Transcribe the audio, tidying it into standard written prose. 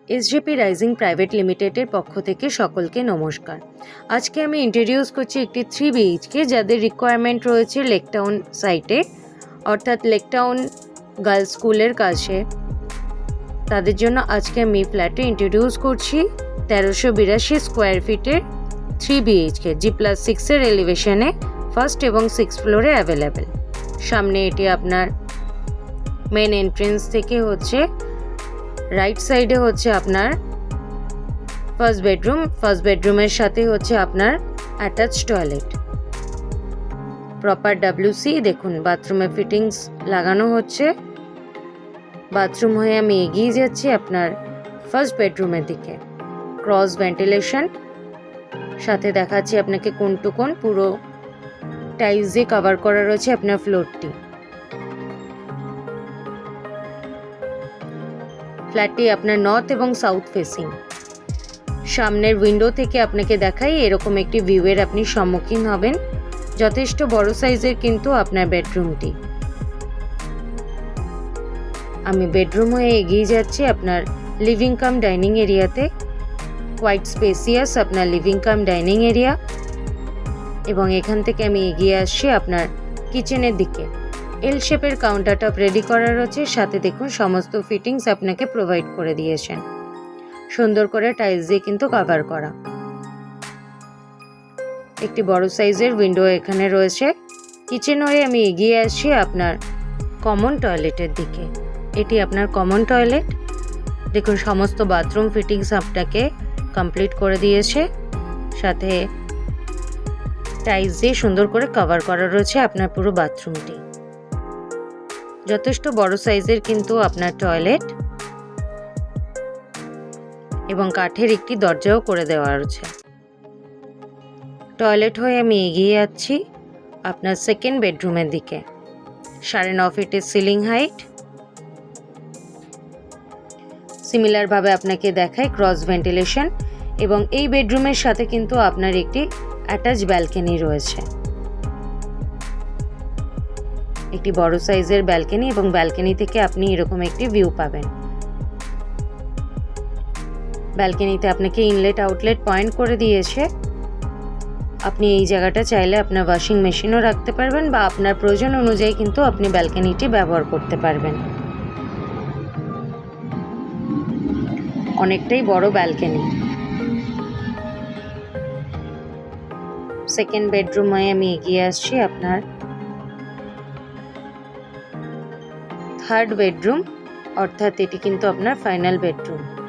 এসজেপি rising private লিমিটেডের পক্ষ থেকে সকলকে নমস্কার। আজকে আমি ইন্ট্রোডিউস করছি একটি 3 BHK যাদের রিকোয়ারমেন্ট রয়েছে লেকটাউন সাইটে, অর্থাৎ লেকটাউন গার্লস স্কুলের কাছে। তাদের জন্য আজকে আমি ফ্ল্যাটে ইন্ট্রোডিউস করছি 1382 স্কোয়ার ফিটের 3 BHK G+6 এর এলিভেশনে, ফার্স্ট এবং 6th ফ্লোরে অ্যাভেলেবেল। সামনে এটি আপনার মেন এন্ট্রেন্স থেকে হচ্ছে রাইট সাইডে হচ্ছে আপনার ফার্স্ট বেডরুমের সাথে হচ্ছে আপনার অ্যাটাচ টয়লেট, প্রপার WC। দেখুন বাথরুমে ফিটিংস লাগানো হচ্ছে। বাথরুম হয়ে আমি এগিয়ে যাচ্ছি আপনার ফার্স্ট বেডরুমের দিকে। ক্রস ভেন্টিলেশন, সাথে দেখাচ্ছি আপনাকে কোন টু কোন পুরো টাইলস দিয়ে কভার করা রয়েছে আপনার ফ্লোরটি। ফ্ল্যাটটি আপনার নর্থ এবং সাউথ ফেসিং। সামনের উইন্ডো থেকে আপনাকে দেখাই এরকম একটি ভিউয়ের আপনি সম্মুখীন হবেন। যথেষ্ট বড় সাইজের কিন্তু আপনার বেডরুমটি। আমি বেডরুম হয়ে এগিয়ে যাচ্ছি আপনার লিভিং কাম ডাইনিং এরিয়াতে। কোয়াইট স্পেসিয়াস আপনার লিভিং কাম ডাইনিং এরিয়া, এবং এখান থেকে আমি এগিয়ে আসছি আপনার কিচেনের দিকে। এল শেপের কাউন্টারটপ রেডি করা রয়েছে, সাথে দেখুন সমস্ত ফিটিংস আপনাকে প্রোভাইড করে দিয়েছেন। সুন্দর করে টাইলস দিয়ে কিন্তু কভার করা। একটি বড় সাইজের উইন্ডো এখানে রয়েছে। কিচেন হয়ে আমি এগিয়ে আসছি আপনার কমন টয়লেটের দিকে। এটি আপনার কমন টয়লেট। দেখুন সমস্ত বাথরুম ফিটিংস আপনাকে কমপ্লিট করে দিয়েছে, সাথে টাইলস দিয়ে সুন্দর করে কভার করা রয়েছে আপনার পুরো বাথরুমটি। যথেষ্ট বড় সাইজের কিন্তু আপনার টয়লেট, এবং কাঠের একটি দরজাও করে দেওয়া রয়েছে। টয়লেট হয়ে আমি এগিয়ে যাচ্ছি আপনার সেকেন্ড বেডরুমের দিকে। 9.5 ফিটের সিলিং হাইট। সিমিলারভাবে আপনাকে দেখায় ক্রস ভেন্টিলেশন, এবং এই বেডরুমের সাথে কিন্তু আপনার একটি অ্যাটাচ ব্যালকনি রয়েছে। একটি বড় সাইজের ব্যালকনি, এবং ব্যালকনি থেকে আপনি এরকম একটি ভিউ পাবেন। ব্যালকনিতে আপনাকে ইনলেট আউটলেট পয়েন্ট করে দিয়েছে। আপনি এই জায়গাটা চাইলে আপনার ওয়াশিং মেশিনও রাখতে পারবেন, বা আপনার প্রয়োজন অনুযায়ী কিন্তু আপনি ব্যালকনিটি ব্যবহার করতে পারবেন। অনেকটাই বড় ব্যালকনি। সেকেন্ড বেডরুম হয়ে আমি এগিয়ে আসছি আপনার থার্ড বেডরুম, অর্থাৎ এটি কিন্তু আপনার ফাইনাল বেডরুম।